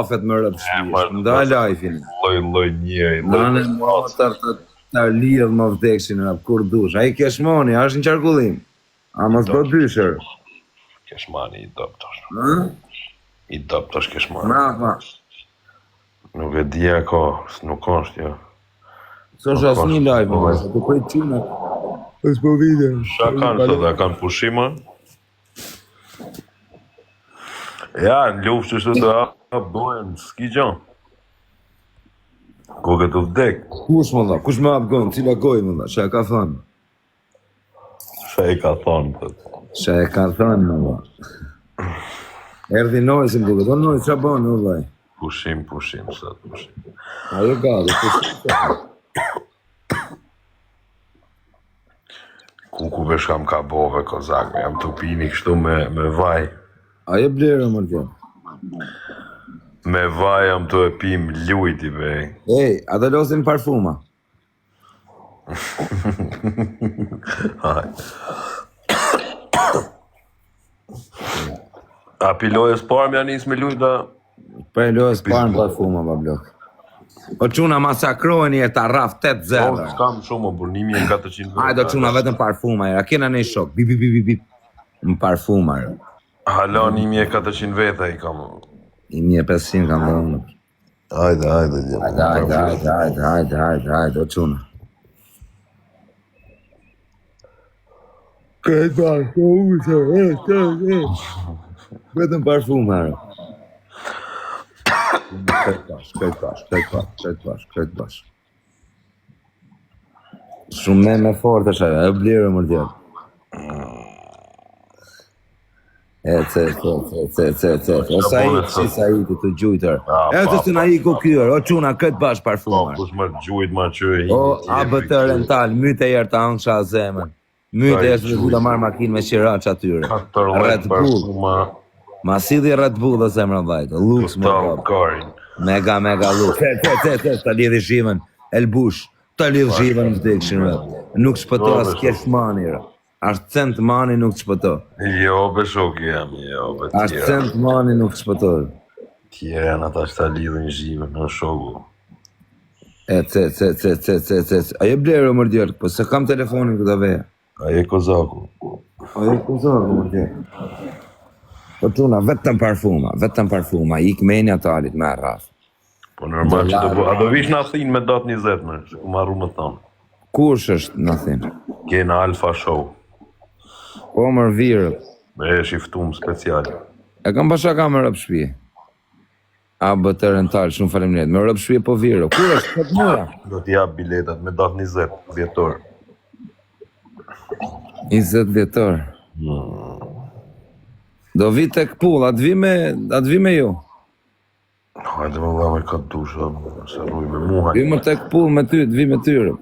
afet më rëpshpjesh, nda lajfin. Loj njeri. Nane motër të lidh më vdekshin rap, kur dush. A i keshmoni, është në qarkullim. A mos bë dysher. Keshmani i doptosh. I doptosh keshmani. Ma. Nuk e dhja ka, nuk është, jo. Së është asë një live, më vajzë, të prej qina. është po vide. Qa kanë të dhe, kanë pushima? Ja, në luftë që shtë të bëhen, s'ki gjon. Ko këtë vdek. Kush më dha, kush më abgon, cila goj më dha, që e ka thënë? Që e ka thonë, që e ka thënë, më dha. Erdi nojës më duke, do nojës, që bënë, më vaj? Pushim, sot pushim. Ajo gade, pushim. Ku vesh kam ka bove, kozak, jam të pini kështu me vaj. Ajo blerë, më rëtjo. Me vaj jam të e pim lujti, bej. Ej, a të losin parfuma? A pilojës parë mja njës me lujta? Për e lojës parë në parfuma, ba blok. O quna masakrojnë e ta raf 8-0. O, s'kam shumë, por 1400 vërë. Ajdo quna vetëm parfuma, a kena një shok, bip. Në parfuma, Hala 1400 veta i kam. 1500 kam dhe unë. Ajde, o quna. Këtë parfuma, vetëm parfuma, Këtë pash. Shumë me fort është ajo, e blirë më rëdjel. O Said të gjujtër. E të së na i ku kjër, o quna këtë bash parfumar. Kush më gjujt ma që e O ABT rental, myte jerë ta angsha zemën. Myte është në të marrë makinë me qiraç atyre. Red Bull. Ma sidhi Red Bull dhe zemrën vajtë, lux me top. Mega lux. Ta lidhi zhivën, Elbush, ta lidhi zhivën në vdekshin, nuk shpëto as kesh mani, ashtë cent mani nuk shpëto. Jo, be shok jam, jo, be tjera. Ashtë cent mani nuk shpëto. Tjera në ta shta lidhin zhivën, në shoku. Aje blerë o mërdjerë, po se kam telefonin këta veja. Aje kozaku, mërdjerë. Po quna, vetëm parfuma, ik menja talit me rraf. Po normal që të po, a do vish në Athin me datë 20 me, që ku marru më thonë. Kush është në Athin? Kena Alfa Show. Po mërë virët. Me e shiftum special. E kam pasha ka me rëpë shpije. A bëtë rental, shumë falemnet, me rëpë shpije po virë. Kur është, këtë mëra? Do t'ja biletat me datë 20 vjetor. 20 vjetor. Do vi të këpull, atë vi me ju. Hajde më dhame ka dusha, se rruj me muha. Vi më të këpull me ty, të vi me tyre.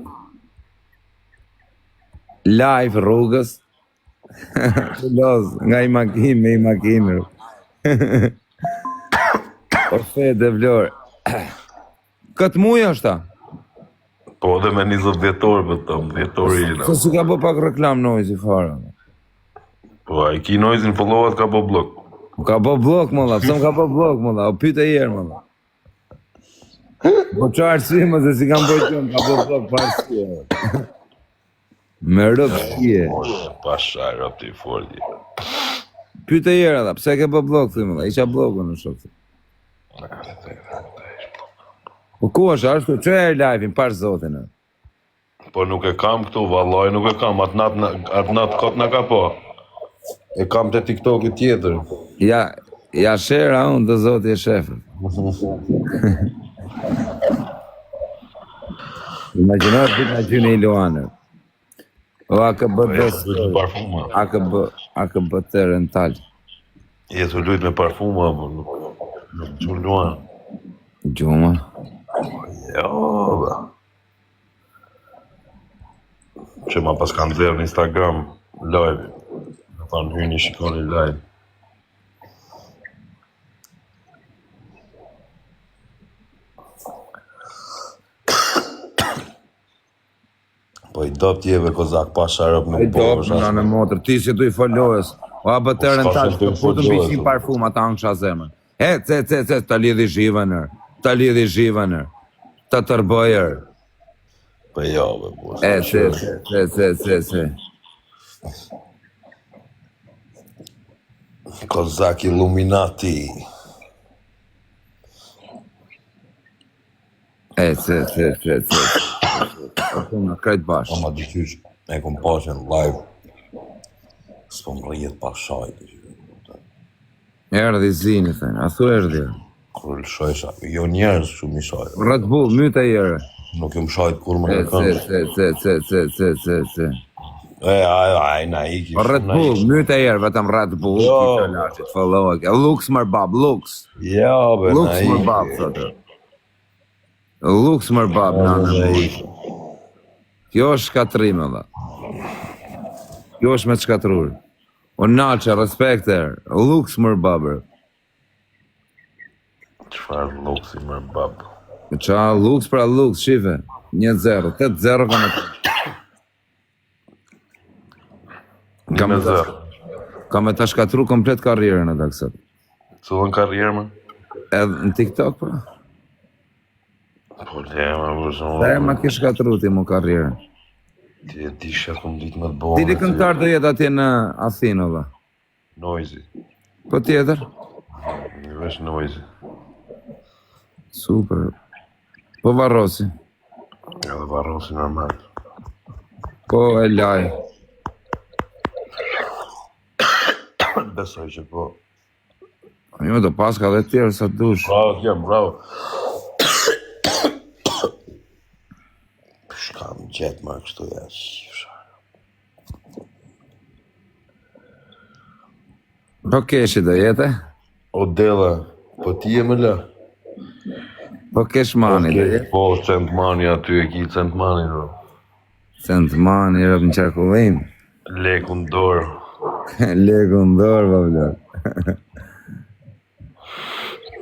Live rrugës. Nga i makinë me i makinë. O fede vlorë. Këtë muj është ta? Po dhe me 20 vjetor, bëtëm, vjetori i Se si ka po pak reklam nojzi fara. Po, a i ki nojzin follow-at ka po blok. Ka po blok, mëlla, pësëm ka po blok, mëlla, o pyte jerë, mëlla. Po qa arsime se si kam bëjtën, ka po blok, pa arsime. Me rëpë shkje. Pasha rëpë të i foldi. Pyte jerë, da, pëse ke po blok, të mëlla, isha blokën në shokë. Po ku është që e live-in, pash zotin, Po nuk e kam këtu, vallaj nuk e kam, atë natë kot në ka po. E kam të TikTok-i tjetër. Ja shera unë të zoti e shefën. Imaginat të nga gjyne i Luanër. O a ka bët të rental. Jetu lujt me parfuma, nuk gjumë Luanë. Gjuma? Jo, da. Që ma pas kanë dherë në Instagram live. Në thonë hyni shikoni live. Po i do t'jeve kozak pa sharëp nuk po. I do në motër, ti si du i follojës. O a bëtë rental, të putën pishin parfum ata në ksha zemën. Ta lidhi zhivanër. Ta lidhi zhivanër. Ta tërbojër. Po jo, be, bosh. Se. Kozak Illuminati. Se. Ato në krejt bashkë. Ama dyqysh, e kom pashen live. S'po më rrjet pa shajt. Erdi zini, thënë. A thu erdi. Kur lëshojsha, jo njerës shumë i shajt. Red Bull, myta jere. Nuk jem shajt kur më në kënë. Se. Na iki. Red Bull, myta jere, vetëm Red Bull. Lux mër bab, Lux. Ja, be, Lux na mër bab, iki. thotë. Lux mër bab, nana. Kjo është shkatrim, edhe. Kjo është me të shkatrur. O naqa, respekter. Lux mër babër. Qfar luksi më bab? Qa, Lux pra Lux, shive. 1-0, 8-0 ka me të. 1-0. Ka me të shkatru komplet karrierën edhe kësët. Cëllën karrierë, më? Edhe në TikTok, pra. Po, lema, më shumë. Dhe ma ki shkatru ti mu karrierën. Ti e di shetë më ditë më të bonë. Tili këngëtar do jetë atje në Athinë, dhe. Noizi. Po tjetër? Një vesh Noizi. Super. Po Varrosi. Edhe Varrosi normal. Po Elaj. Besoj që po. Jo, do pas ka dhe tjerë sa dush. Bravo. Shkam gjetë ma kështu jashtë. Po keshi do jetë? Odela, po ti e më la? Po kesh mani do jetë? Po, Centmani aty e ki Centmani, bro. Centmani, rëpë në qarkullim. Leku në dorë. Leku në dorë, po vlok.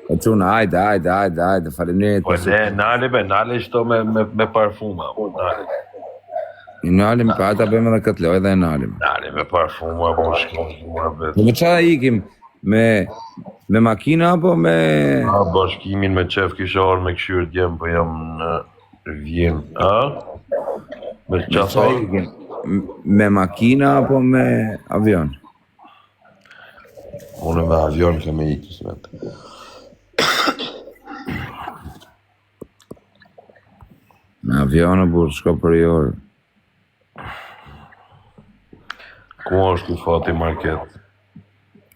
E quna, hajde, faleminderit. Po nale shto me parfuma, po nale. I nalim, pa ata bëjmë edhe këtë lojë dhe e nalim. Nale me parfuma, po shkojnë, bet. Me qa ikim? Me makina apo me... Bashkimin me qef kisha orë me këshyrë t'jem, po jam në Vjen. Me Me qa qasar? ikim? Me makina apo me avion? Unë me avion keme i kismet. Me avion e burë, shko për i orë. Ku është ku fati market?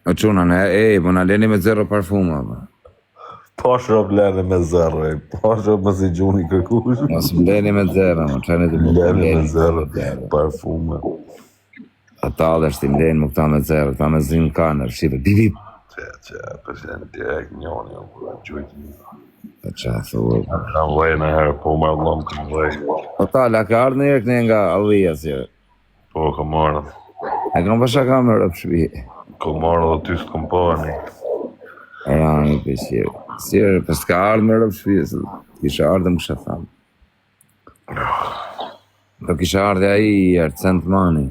O quna, po na leni me 0 parfuma, po. Po shrop lene me zero, po shrop më si gjuni kërkush. Mos më leni me 0, më qene të më Lene me zero, parfume. Ata dhe shtim leni më këta me 0, këta me zinë kanër, shqipe, bip. President direkt njoni, gjujt një. Po qa thua. Kam vej në herë, po ma lom kam vej. Po ta, la ka ardhë në këne nga Allia, si. Po, kam marrë. E kam pasha kamerë për shpi. Kam marrë dhe ty s'kom parë. Rani për qërë. Sirë, për s'ka ardhë me rëpë shpi, se kisha ardhë më kësha thamë. Do kisha ardhë aji i Arcent Mani.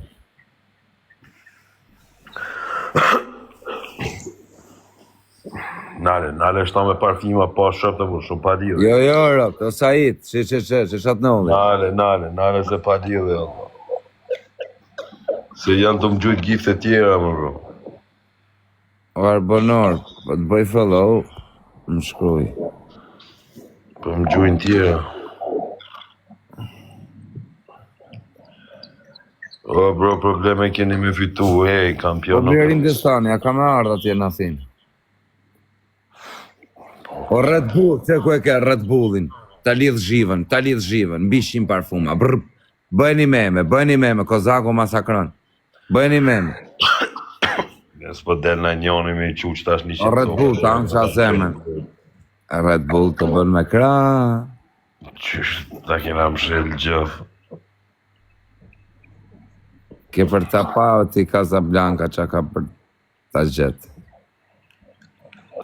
Nale shta me parfima, po shëp të bu, shumë pa lidhë. Jo, rëpë, o Said, që shatë nëllë. Nale se pa lidhë, se janë të më gjujt gifte tjera, më bro. O Arbonor, po të bëj follow, më shkruj. Po më gjujnë tjera. O bro, probleme keni me fitu, Po kampionat. Blerin Destani, a ka me ardhë atje në Athinë. O Red Bull, se ku e ke Red Bullin? Ta lidh zhivën, mbi 100 parfuma. Brr, bëjni meme, Kozaku masakron. Bëjni meme. Nësë po del në njoni me i quq tash një O Red Bull, ta në qa zemen. Red Bull të bën me kra. Qysh, ta kena më shëllë gjëf. Ke për ta pa o ti Casablanca qa ka për ta gjetë.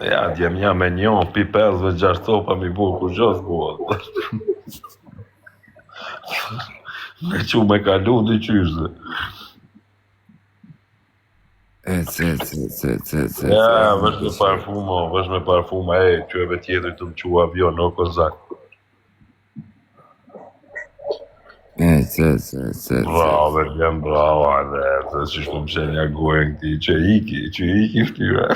Ja, djem ja me njon, pi 5-6 copa mi bu, ku gjës bu. Me që me kalu dy qyshë. Ja, vesh me parfumo, qyve tjetër të më qua avion, o kozak. Bravo, Berdian, bravo, anë, si shtu më shenja gojën këti, që iki ftyra.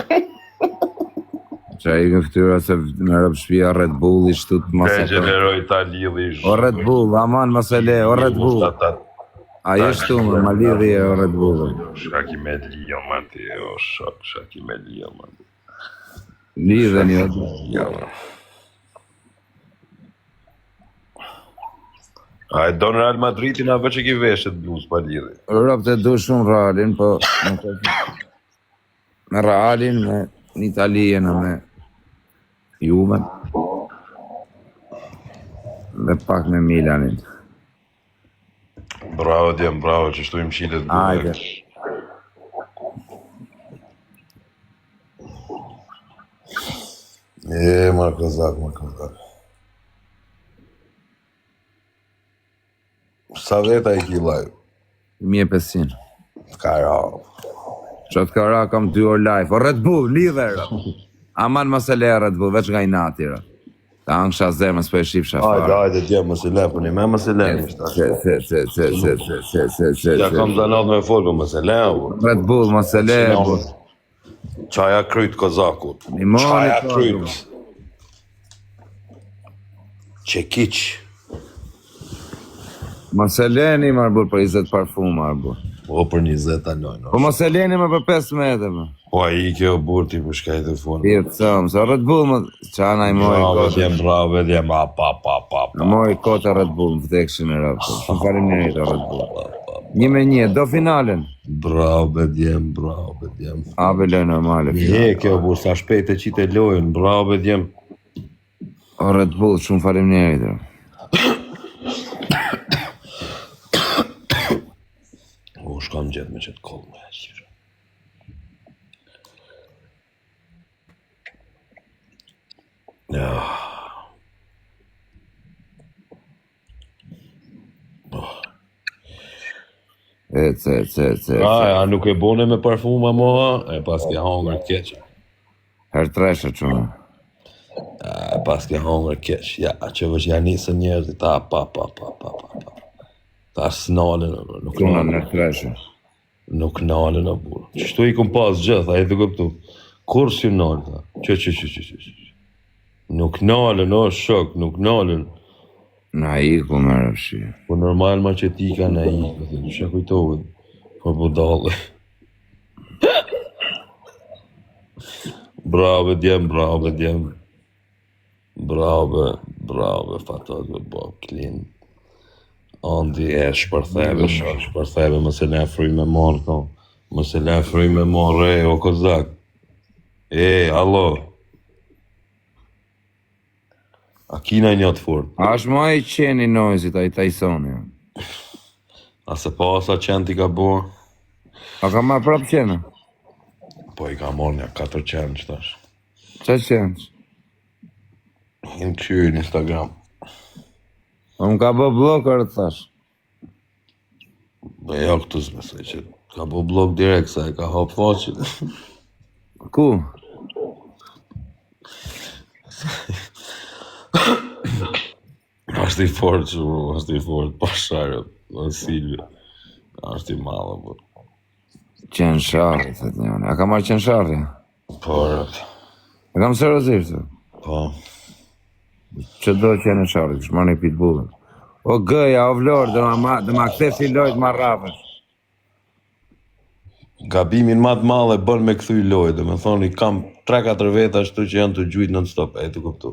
Që i në ftyra se në rëpë shpia Red Bull i shtut Te gjeneroj ta lidhi. O Red Bull, aman mëse le, o Red Bull. A jeshtu më, ma lidhi e o Red Bull. Shaki me lijo, man ti, o shok, shaki me lijo, man. Lidhe një o A e do në Real Madridin, a veç e ki veshet bluz pa lidhi. Rëpë të du shumë Realin, po me Realin, me në Italien, me Juven, dhe pak me Milanin. Bravo, djem, bravo, që shtu im qitet bërë. Ajde. Ma kozak. Sa veta i ki live? 1500. Kara. Qatë kara kam 2 orë live. O Red Bull, lidhe rë. Aman mëse le Red Bull, veç nga i nati rë. Ta angsha zemës për e shifsha farë. Ajde, djem, mëse le, për një me mëse le. Ja kam zanat me folë, mëse le. Red Bull, mëse le. Qaja kryt kozakut. Qaja kryt. Qekiq. Mëse leni marbur për 20 parfum marbur. O për 20 alojnë. Po mëse leni më për 15 më. Po a i kjo burë ti për shkaj të fonë. Ti të thëmë, se Red Bull më qana i moj kota. Bravo, djem, pa. Moj kota Red Bull, më vdekshin e rëpë. Shumë farim njërit o Red Bull. 1-1, do finalen. Bravo, djem. Abe loj normale. Kjo burë, sa shpejt e qite lojën, bravo, djem. O Red Bull, shumë farim njërit. O, shkam gjetë me qëtë kollë me qërë. Ja. A nuk e bone me parfuma moha, e pas ke hongër keqë. Her treshe qënë. Pas ke hongër keqë, ja, që vësh janë nisën njerëzit, pa. Ta s'nalën, nuk Qënë her treshe. Nuk nalën o burë. Qështu i këm pas gjithë, a i të këptu. Kur s'ju nalën, ta? Që. Nuk nalën, o shok, nuk nalën. Na i ku më rëpshi. Po normal ma që ti ka na i, që kujtohet. Po budale. Bravo, djem. Bravo, fatat me bo, klin. Andi e shpërtheve, mëse le fry me marë, ka. Mëse le fry me marë, o kozak. Allo. A kina një të fort. Ash ma i qeni nojzit, a i Tysoni. A se pa asa qenë ti ka bo? A ka ma prap qenë? Po i ka morë një 4 qenë qëtash. Qa qenë? Hinë këshyrë në Instagram. Më ka bë blokër, të thash. Be jo këtu s'besoj që ka bo blok direkt, sa e ka hop faqin. Ku? Ashtë i fort pasharët, dhe Silvia. Ashtë i malë, po. Qenë sharri, thët njënë. A ka marrë qenë sharri? Po, rët. A kam serozisht, thë? Po. Që do qenë sharri, kështë marrë një pitbullën. O gëja, o vlorë, dhe ma këthe si lojt ma rafës. Gabimin ma të malë e bën me këthuj lojt, dhe me thoni, kam 3-4 veta ashtu që janë të gjujt non-stop, e të kuptu.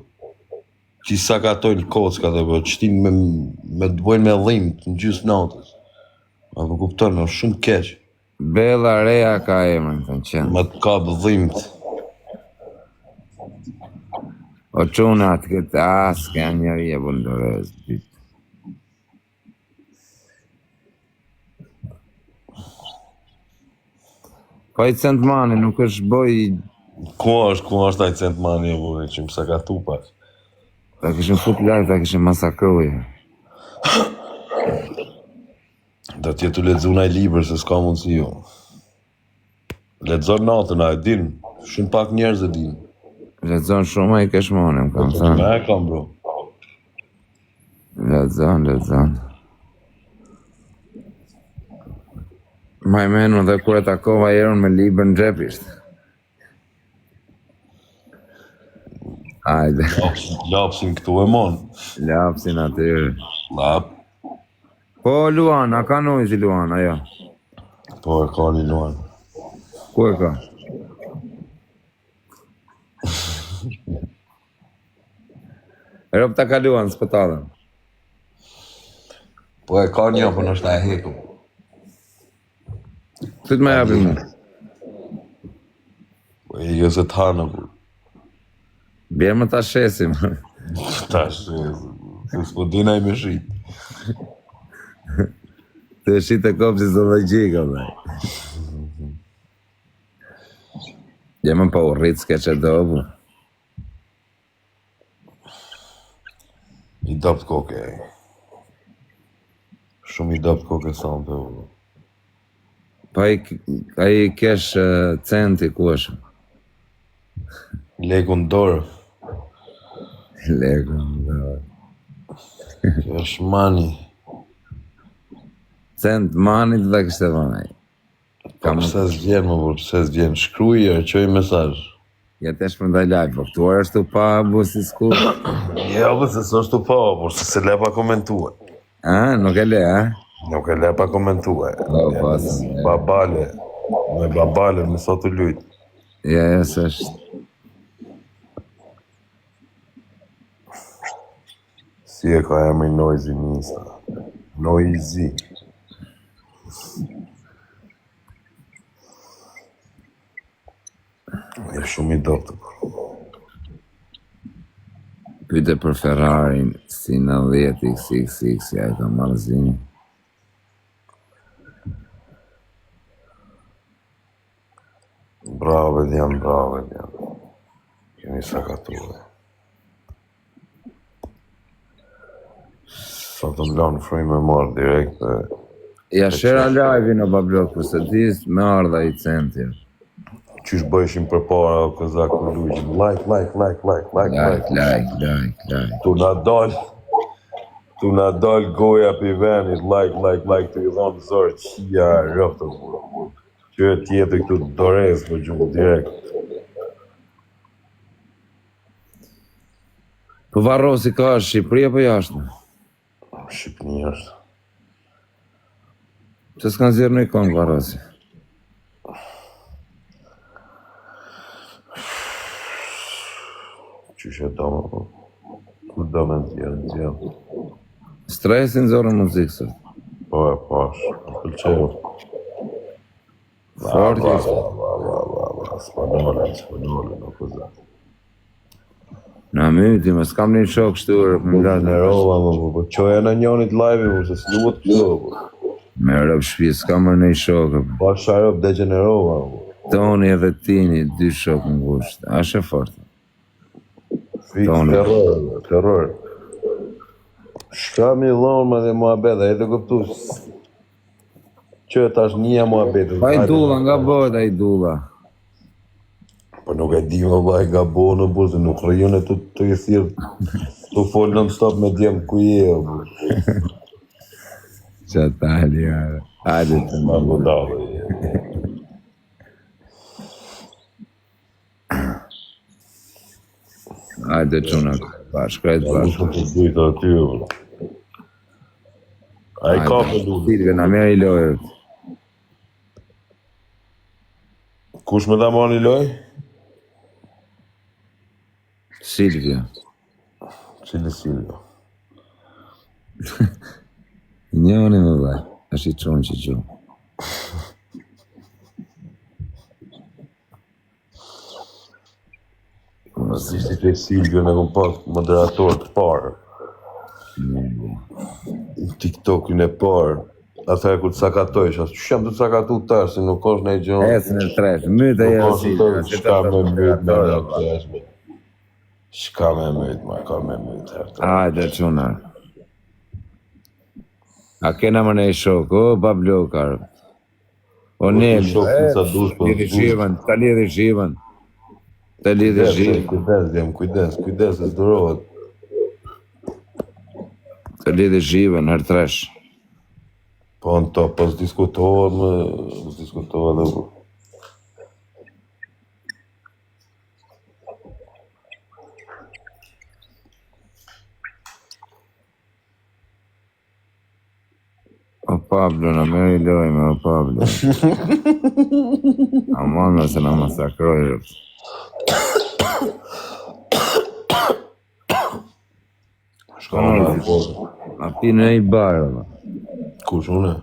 Që sa ka tojnë kocka dhe po qëtin me të bojnë me dhimt në gjysë natës. A po kupton, është shumë keq. Bella Rea ka emrin, të në qenë. Me të kap dhimt. O quna të këtë aske janë njëri e bundorez. Po i Centmani nuk është boj... Ku është ai Centmani e bune që më sa ka tupas? Ta këshën fut lartë, ta këshën masakruje. Da t'jetu lexu naj libër se s'ka mundësi jo. Lexon natën, a e din? Shumë pak njerëz e din. Lexon shumë ai keshmonim, kam thënë. Me e kam, bro. Lexon. Ma i menu dhe kur e takova erën me libër në xhep ishte. Ajde, Lapsin këtu e mon. lapsin atyre. Lap. Po, Luan, a ka nojzi Luan, ajo? Po e ka një luan. Ku e ka? Rop ta kaluan spitalin. Po e ka një, po nështë e heku. Këtë me japim mu. Po e jo se të hanë, po. Bjerë më ta shesim. Tash, se s'po dina i me shit. Të shite kopë si zoologika, dhe. Jemi pa u rritë s'ke që dobu. I dopt koke, Shumë i dopt koke sa në të u. Pa i kesh centi ku është. Leku në dorë, Lego, që është mani. cent manit dhe kështë e vënaj. Kam pëse s'vjen, më burë, pëse s'vjen. Shkruje, qoj mesaj. Ja të është për ndaj live, po këtu është tu pa busi s'ku. Ja, po se s'është të pa, por se se le pa komentue. A, nuk e le, a? Nuk e le pa komentue. Pasën. Babale, me babale, me sa të lujt. Ja, së është. Si e ka emri Noizi Nisa. Noizi. E shumë i doptë. Pyte për Ferrarin, si në 10XX, ja e ka marëzini. Bravo, Edian. Kemi sakatuve. Sa të mlanë froj me marë direkt dhe... Ja shera live-i në bablok, përse dis me ardha i centir. Qysh bëjshim për para o këzak në lujgjim. Like. Tu na dal goja për venit, like, të i dhonë zorë qia rëftë. Që e tjetë këtu dorez për gjumë direkt. Po Varrosi ka është Shqipëri apo jashtë? Shqipni është. Që s'kan zirë në ikon Varrosi? Qysh e do më, ku do me në tjerë. Stresin zorë muzikë sot. Po e pash, më pëlqejo. Fort ishte. Spanole, nuk u zë. Na myti, më s'kam një shok shturë. Degenerova, po qoja në njonit live, po se s'luhet kjo. Me rëp shpi, s'kam më një shokë. Pa sharop degenerova. Toni edhe Tini, dy shokë në gushtë. Ashe fort. Terror. Shka mi dhonë më dhe muhabet, e të këptu. Që tash një muhabet. Pa i dula, nga bëhet a i dula. Po nuk e di më vaj nga bo në burë, se nuk rëjën e të i thirë, të folë non stop me djemë ku je, o burë. Që tali, jare. Hajde të Ma më. budale. Hajde qunak, bashkajt bashkë. Nuk të dujtë aty, o burë. A i ka për lullë. Silve, na merë i lojët. Kush me da mani loj? Silvia. Cili Silvia. Njëni më vaj, është i qonë që gjumë. Nësë ishte që Silvia në kom pas moderator të parë. TikTokin e parë. Atëherë kur të sakatojsh, asë që jam të sakatu tash, se nuk është në i gjonë. Esën e tresh, mytë e jo Silvia. Shka me mytë, me Shka me mytë, ma ka me mytë. Hajde qunak. A kena më ne i shok, o, bablokar. O Nel, shofin sa dush, po lidhi zhivën, ta lidhi zhivën. Ta lidhi zhivën, Kujdes, djem, kujdes, e zdurohet. ta lidhi zhivën, hertresh. Po në to, po s'diskutohet dhe po. O Pablo, në meri lojme, o Pablo. Aman me se në masakrojë. Shka në e po. A pinë e i barë, dhe. Kush une?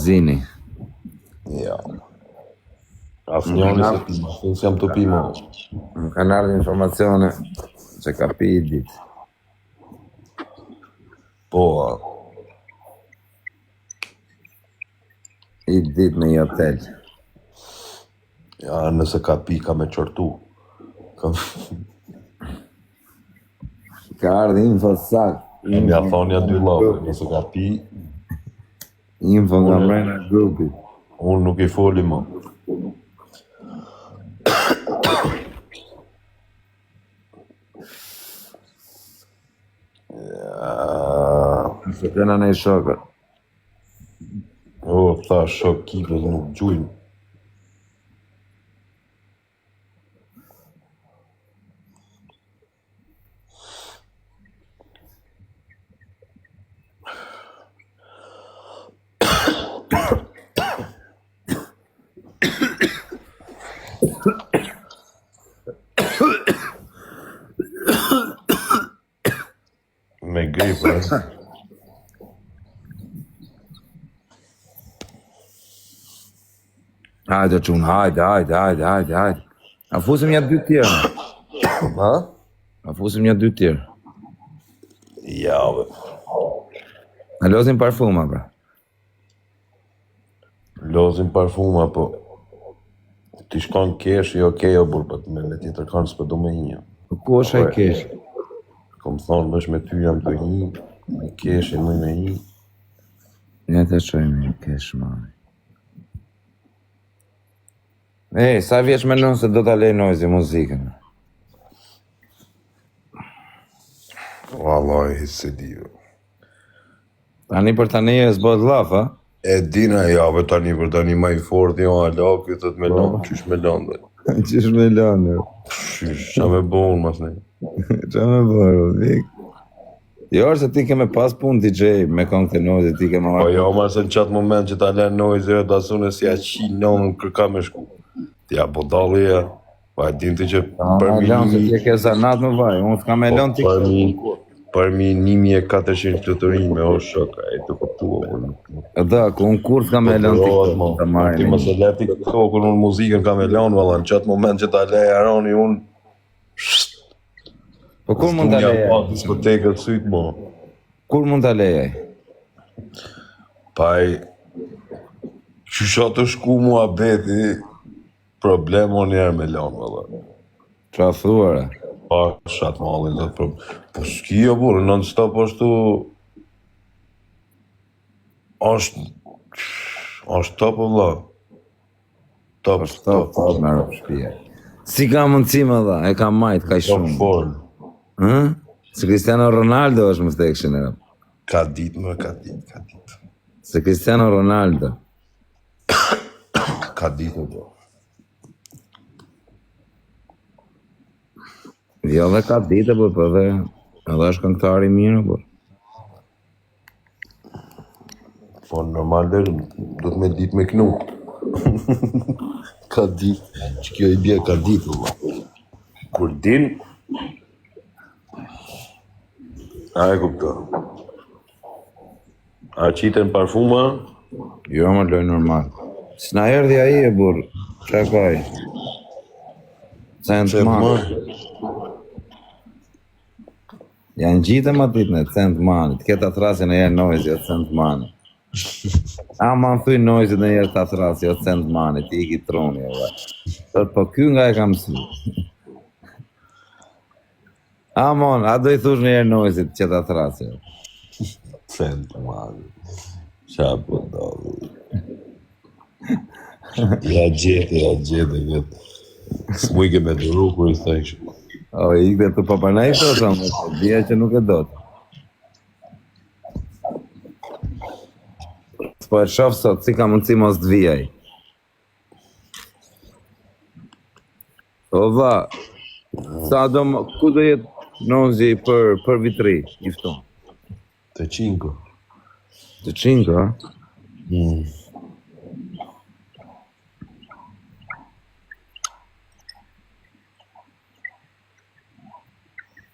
Zini. Ja. Asë njani se pima, se jam të pima. Më kanë ardhë informacione që ka pi i ditë. Po, I ditë në i hotel. ja, nëse ka pi, ka me qërtu. Ka ardhë info sakë. Ja thonja dy lave, nëse ka pi, Info nga mrena grupit. unë nuk i foli më. Se këna në i shokër. O, tha shok kipës nuk gjujnë. Me gripë, Hajde qunë, hajde. A fusim një dy tjerë. Ha? A fusim një dy tjerë. Ja, be. A lozim parfuma, pra. Lozim parfuma, po. Ti shkon kesh, jo okej, o burë, po me tjetër kanë s'po du me një. Po ku është e kesh? Kom thonë, mësh me ty jam të një, me kesh e mëj me një. Një të qojmë një kesh, mami. Sa vjeç me nënë se do t'a lej Noizi muzikën? Wallahi, se di. Tani për tani e s'bot laf, a? E dina jave tani për tani ma i fort, jo, ala, këtë me lanë, qysh me lanë dhe. Qish me lanë, Qysh, qa me bonë, mas ne. qa me bërë, vik? Jo, është se ti ke me pas pun DJ me këngë të Noizi, ti ke me Po jo, mas në qatë moment që ta lenë Noizi, da sune si a qi nënë kërka me shku. Ti a bodali e, pa e din të që për me lanë se ti e ke zanat më vaj, unë s'ka me lanë ti për mi 1400 fluturime, o shok, e të kuptua. Da, ku unë kur s'ka me lanë ti të marrë. Ti mëse le TikTokun, unë muzikën ka me lanë, valla, në qatë moment që ta le Aroni, unë... Po kur mund t'a leje? Pa diskotekët sytë, mo. Kur mund t'a leje? Pa i... Qysha të shku mua beti, problemo njerë me lanë, valla. Qa thuara? Pa, shatë malin dhe problem. Po s'ki jo burë, non-stop ashtu... Ashtë top, valla. Top, Stop, me rëpë shpije. Si ka mundësi më dha, e ka majtë, ka Top shumë. form. Se Cristiano Ronaldo është më stekshin e rëpë. Ka dit. Se Cristiano Ronaldo. Ka dit, po. Jo dhe ka dite, po edhe është këngëtari mirë, po. Po normal dhe, do të me dit me knu. Ka dit, që kjo i bje ka dit, valla. Kur din, a e kupto. A qiten parfuma, Jo më loj normal. S'na erdhi ai e burë, që ka ai? Cent Mani. Janë gjitë më ditën e Cent Mani, të ketë atrasin e jerë Noizi o Cent Mani. A ma në thuj Noizi në jerë të atrasi o Cent Mani, ti i ki troni e vaj. Thot, po kjo nga e kam su. A mon, a do i thush në jerë Noizi të qetë atrasi? Cent Mani. Qa po do. Ja gjete, vetë. Smujke me të rukur i thëjshë. O, i ikte të papanaj të shumë, dhja që nuk e do të. Po e shofë sot, si ka mundësi mos të vijaj. O, va, sa do më, ku do jetë nozji për vitri, i fton? Të qinko. Të qinko, a?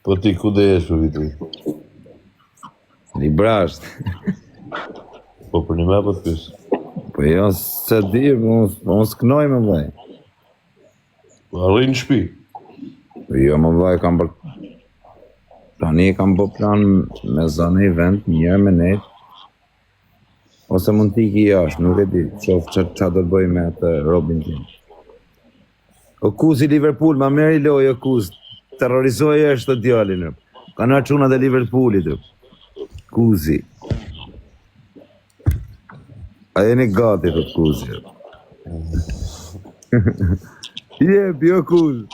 Po ti ku dhe jesh për vitri? Një brasht. Po për një me për të pysë? Po jo, se di, po s'knoj me vaj. Po arrin në shpi? Po jo, me vaj, kam për... Tani kam po plan me zone event, njërë me nejtë. Ose mund t'i jashtë, nuk e di, qof që do bëj me atë Robin tim. O Kuzi Liverpool, ma meri loj o Kuz, terrorizoj është të djallin, ka në quna dhe Liverpoolit, Kuzi. A jeni gati, të Kuzi. Jep, jo Kuz.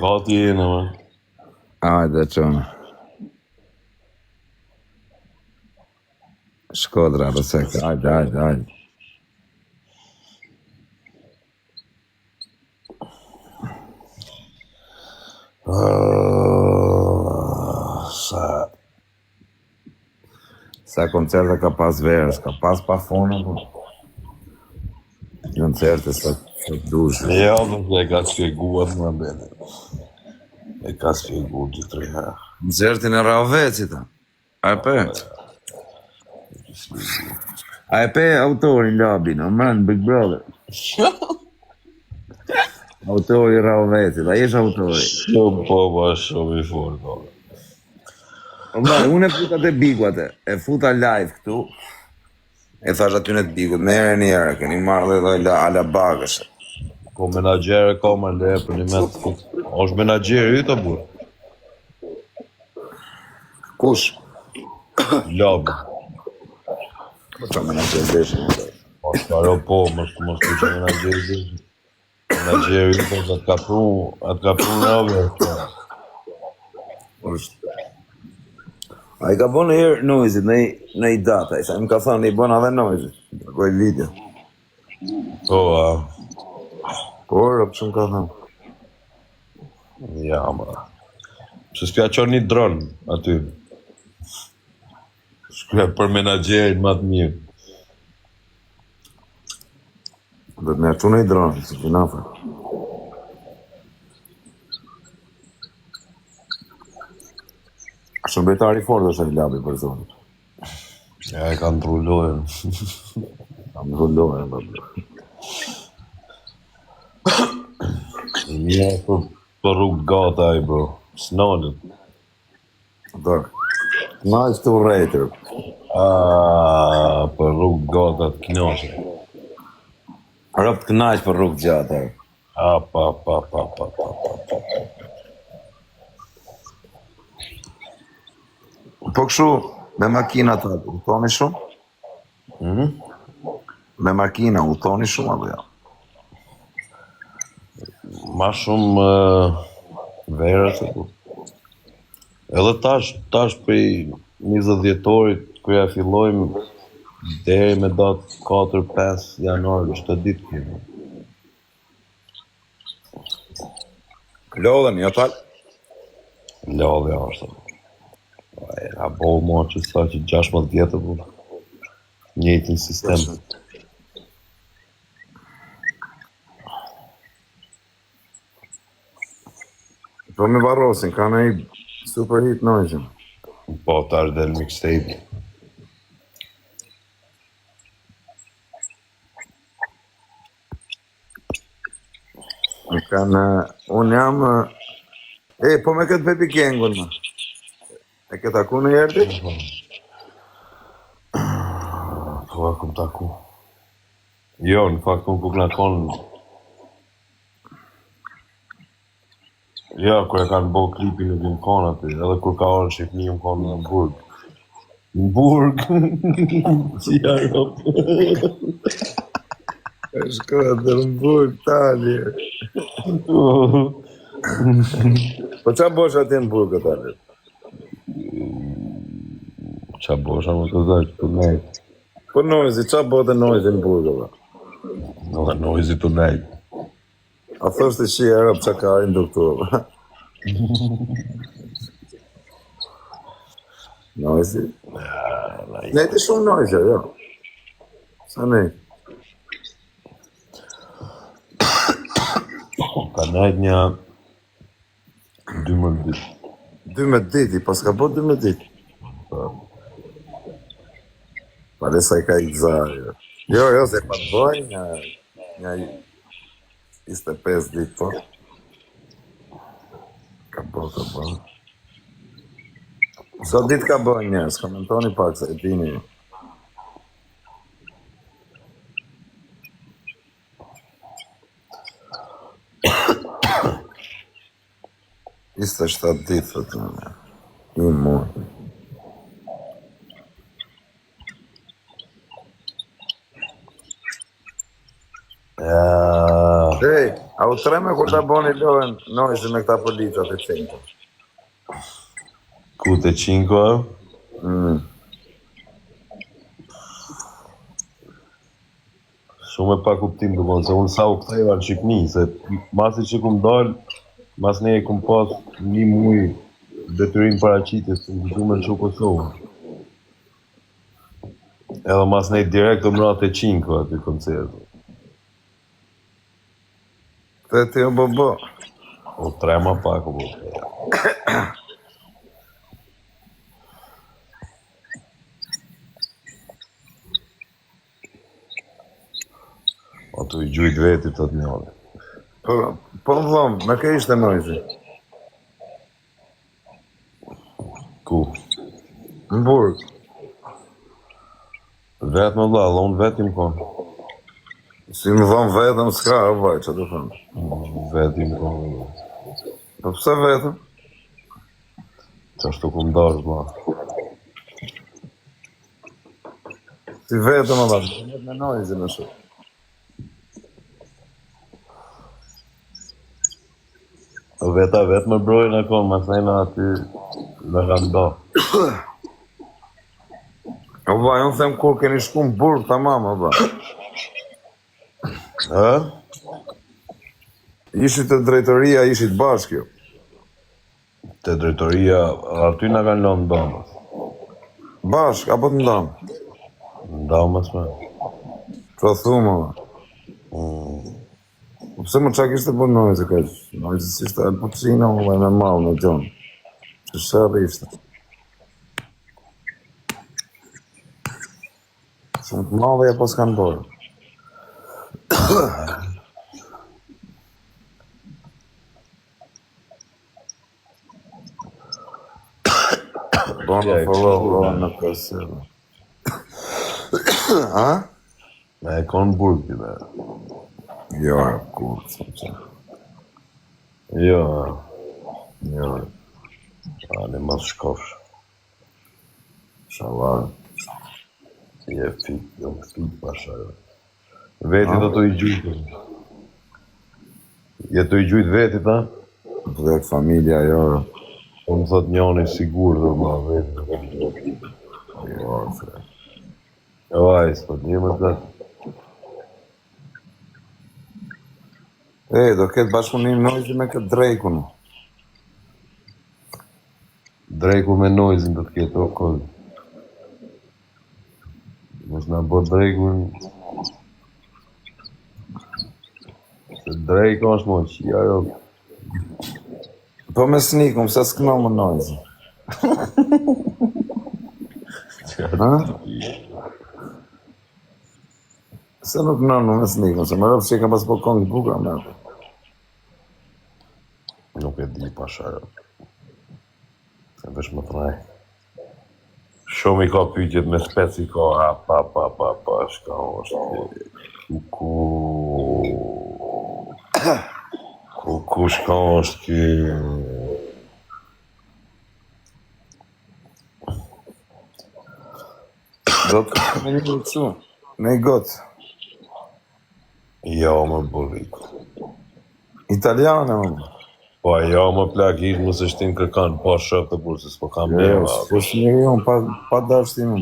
Gati e në, man. Ajde, qona. Shkodra, rësek, ajde. Sa koncerte ka pas verës, ka pas pa fonë, po. Koncerte sa dushë. Ja, dhe e ka spjeguat më bene. E ka spjeguat gjithë të herë. Koncertin e Raovecit, ta. A e pe? A e pe autorin Labin, o man, Big Brother. Autori Raovecit, a jesh autori. Shumë po ba shumë i forë. Unë e futa të biguat e futa live këtu, e thash aty në të bigut, me ere njëre, keni marrë dhe ala bagësh. Po menagjerë ka më le për një me të fut. është menagjerë i të burë? Kush? Labë. Po që menagjerë deshin? Mos karo po, mos të që menagjerë i deshin. Menagjerë i të atë ka pru në ove. A i ka bo në herë noizit, në i data, i sa më ka thonë, i bo në dhe noizit, kërkoj video. Po, Por, o që më ka thonë. ja, ma. Se s'pja qonë një dronë aty. Shkruja për menagjerin ma të mirë. Dhe të me që në i dronë, si që nafa. Shëmbetari fort është e Labi për zonë. Ja, e kanë trullojën. Kam rullohën, babë. Mja për rrugë gata i, bro. S'nalën. Dorë. Ma është të rejtër. Për rrugë gata të knashe. Rëp të knaq për rrugë gjatë. Pa. Po këshu, me makina të u thoni shumë? Me makina u thoni shumë, apo ja? Ma shumë verës e ku. Edhe tash prej 20 dhjetorit, kërja fillojmë deri me datë 4-5 janar, çdo ditë kemi. Lodhen, jo talë? Lodhja është. A bo mua që sa që 16 vjetë, po. Njëjtin sistem. Po me varrosin, ka në i super hit noizin. Po, tash del mixtape. Unë jam... po me këtë Baby Gangun, ma. E këtë aku në jerti? Po, e kom taku. Jo, në fakt, unë ku kna konë Ja, kur e kanë bo klipin në Gimkon aty, edhe kur ka orë në Shqipni, më konë në Burg. Në Burg, si Arop. E shkodër në burg, tali. Po qa bosh atje në burg tali? Qa bosha më të zaj, të nejtë. Po noizi, qa bote noizi në burg, ba? Në noizi të nejtë. A thoshtë që Arab qa ka induktur, ba? Noizi? Nejti shumë noizi, jo. Sa nejtë? Ka nejtë një 12 ditë. 12 ditë, pas ka bo 12 ditë. Pare sa i ka i gzarë, jo. Jo, se pa të boj një 25 ditë, po. Ka bo. Sa ditë ka bo njës, komentoni pak se e dini. Ishte 7 ditë, thëtë në një muaj. Ej, a u treme kur ta boni lohen noizi me këta policat e cinko? Ku të 5, Shumë e pa kuptim të se unë sa u ktheva në Shqipni, se masi që kum dalë, mas ne e kum pas një muj detyrim paraqitjes të në që Kosovë. Edhe mas ne direkt të mrat e 5 aty koncertu. Te ti o bobo. O trema pak o bo. Ato I gjujt veti të të njëve. Po më dhom, me ke ishte noizi? Ku? Në burg. Vetë më dha, unë vetim konë. Si më dhom vetëm s'ka, o vaj, që të thëmë? Vetim konë. Po pëse vetëm? Që ashtu ku më dash, ma. Si vetëm o vaj, me noizi në shumë. Vetë më brojnë akon, mas nejna aty në kanë do. O vaj, unë them kur keni shku në burg, tamam, o vaj. Ha? Ishit të drejtoria, ishit bashkë jo. Te drejtoria, aty na kanë lënë ndamës. Bashkë, apo të ndamë? Ndamës me. Që thumë, o vaj. Pse më qa kishte po noizi ka që? Noizi si ishte Al Pacino me malë në gjonë. Që shërë ishte. Shumë të malë e pas kanë bërë. Bona follow në kësirë. Ha? Me e konë burg t'i dhe. Jo, kur, së që. Jo, Jo, ani mas shkofsh. shavarë. Je fit, jo fit pasha. Veti do të I gjujtë. Je të I gjujtë veti ta? Vdek familja, jo. Unë thot njoni sigur dhe ma veti. Jo, se. Jo, ajë, s'pët një më të. E, do ketë bashkëpunim noizi me këtë drejkun. Drejku me noizin do të ketë o kodë. Mos na bë drejkun. Se drejku është mo qia jo. Po me snikum, se s'këno më noizi. Ha? Se nuk nënë me snikum, se më rëpë që i ka pas po kongë buka me. Nuk e di pasha jo. Se vesh më të rej. Shumë I ka pyetjet me speci ka, pa, shka është. Kush ka është ky... Do të me një lëcu. Me i gotë. Jo, më burriku. Italiane, më. Po, jo, më plak ishtë mu se shtim kërkan, po shok të burë, se s'po kam neva. Po së një unë, pa dashti më.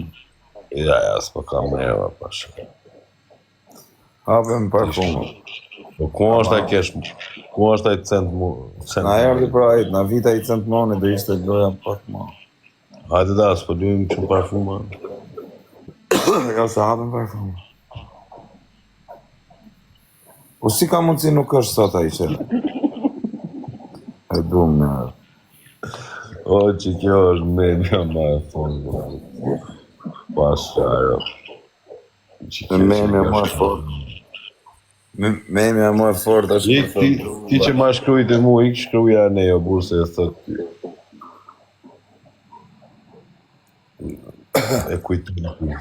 Ja, s'po kam neva, pa shok. Hapem parfumë. Po, ku është ai kesh, ku është ai cent mu... Na erdi pra ajt, na vita i cent mone, do ishte loja pak ma. Hajde da, s'po duim që parfuma. Ja, se hapem parfumë. Po si ka mundësi nuk është sot ai që? E dumë në... O, që kjo është media ma e fundë. Pas qaro. Memja më e fort. Memja më e fort është Ti që ma shkrujt e mu, ik shkruja ne jo burë se e thot ty. E kujtu në ty.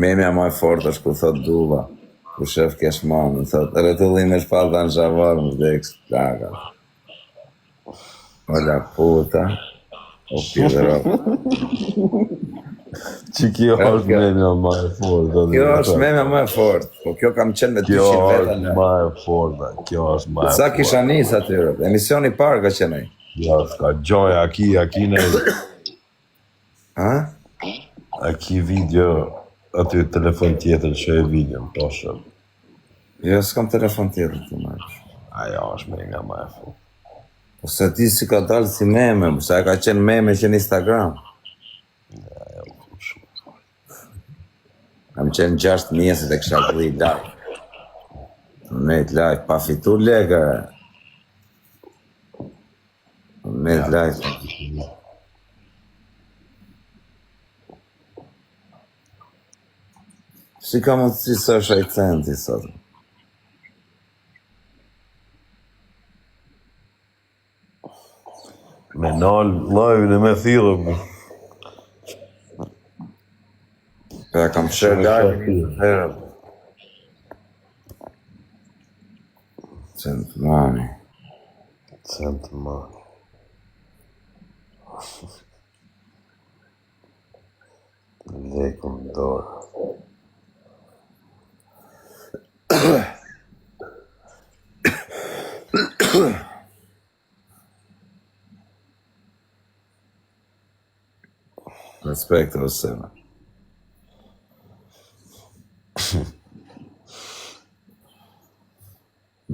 Memja më e fort është ku thot duva. Ku shef kesh mamë, thot, rëtullim e shpalda në zhavar, më dhe ekstraga. Ola puta, o pidero. Që kjo është memja ma e fort. Kjo është memja më e fort, po kjo kam qenë me 200 Kjo veta është në. ma e forta, kjo është ma e Sa forta. kisha nis atyre, emisioni parë ka qenë ai. Ja, s'ka gjoja, aki në... Ha? Aki video, aty telefon tjetër që e video, po shumë. Jo, s'kam telefon tjetër të marrë. Ajo është memja ma e fort. Po se ti si ka dalë si meme, sa ka qenë meme që në Instagram. Kam qenë 6 mjesit e kësha gri live. Net live, pa fitu lega. Net live. Si ka mundësi së është ai centi sot? Me nalë live-in e me thirë. Ja kam shërë live-in herë. Centë mani. Centë mani. Lekëm dorë. Respekt o sema.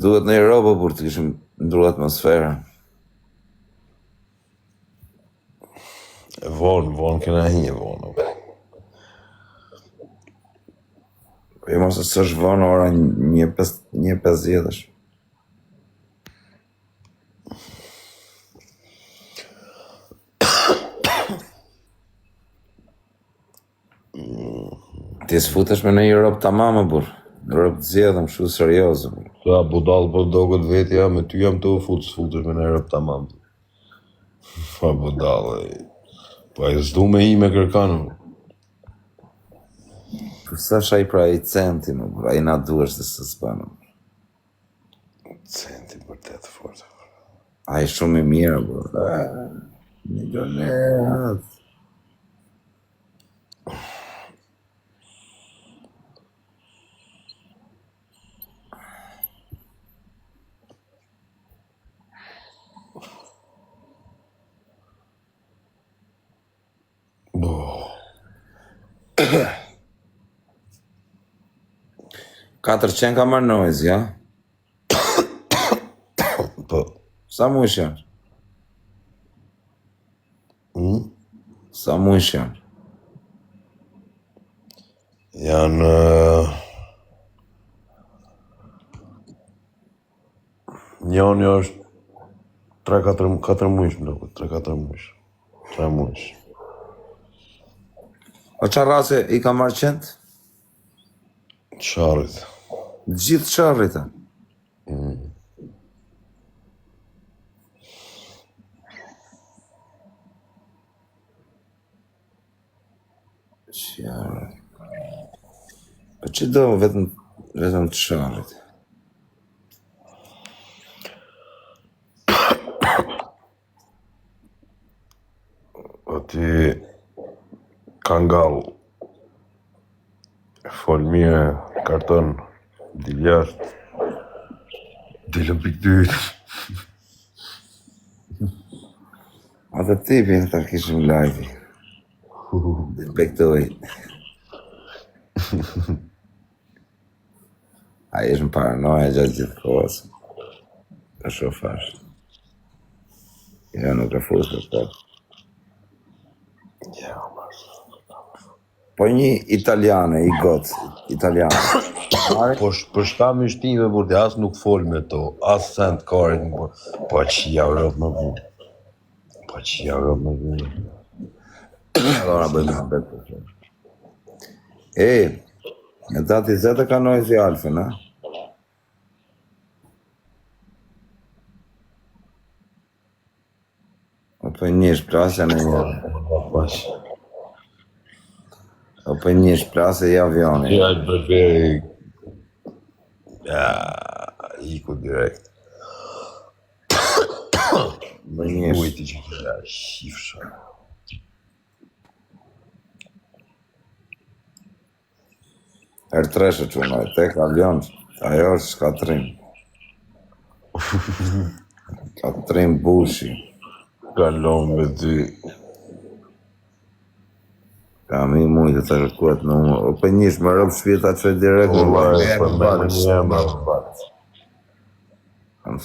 Duhet në Europë për të kishim ndru atmosfera. Vonë këna hinje vonë. E mos e së është vonë ora 1:50 është. Ti s'futesh me në Europë tamam, burë. Në Europë të zjedhëm, shu seriozë. Sa budal po dogot vetë, ja, me ty jam të futesh me në Europë tamam. Fa budal, po e s'du me i me kërkanë. Për sa shaj pra i centi, më burë, a i na duesh dhe së s'banë. Centi për të të fortë. A i shumë i mirë, burë. Milionerat. Katër qenë ka marrë noise, ja? Po. Sa mu ish janë? Sa mu ish janë? Janë... Njoni është 3-4 mujsh, më duket, 3-4 mujsh. 3 mujsh. O qa rase i ka marrë qentë? Qarit. Gjithë qarrit, e? Qarrit. Po që do vetëm të qarrit? Ti Kangal fol mire, karton, dil jashtë, dilën pikë dytë. Atë tipin ta kishim live. Respektoj. Ai është në paranoja gjatë gjithë kohës. Të shofash. Jo, nuk e fusë të. Ja, Po një italiane, i gocë, italiane. po shta me shtive, burti, as nuk fol me to, as send karit, po që ja rëp me bu. Allora bëjmë në betë. Me dati zetë kanoj si Alfin, ha? O për njësh plasja në një. O për njësh plasja i avioni. Ja, të preferi... Ja, iku direkt. Për njësh. Ujti që kja shifësha. Ertreshe që në tek avion, ajo është shkatrim. Shkatrim bushi. Kalon me ty. Kam i mujtë të rëkuat në umë. O për njësh më rëpë shpjeta që direkt në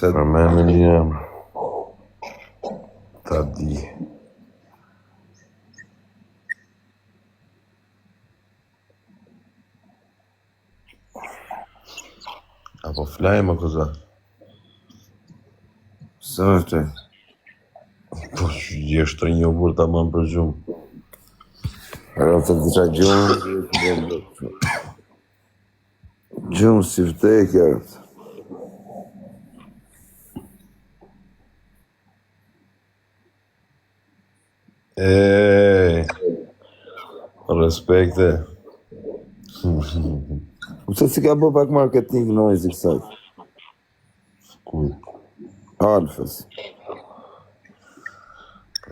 Për me në një emër. Ta di. Apo flaj më këza. Së është? Po që jeshtë të një burë ta më për gjumë. Rëpë të disa gjumë. Gjumë si vdekja. Respekte. Pse si ka bë pak marketing noise i kësaj? Kuj, Alfës.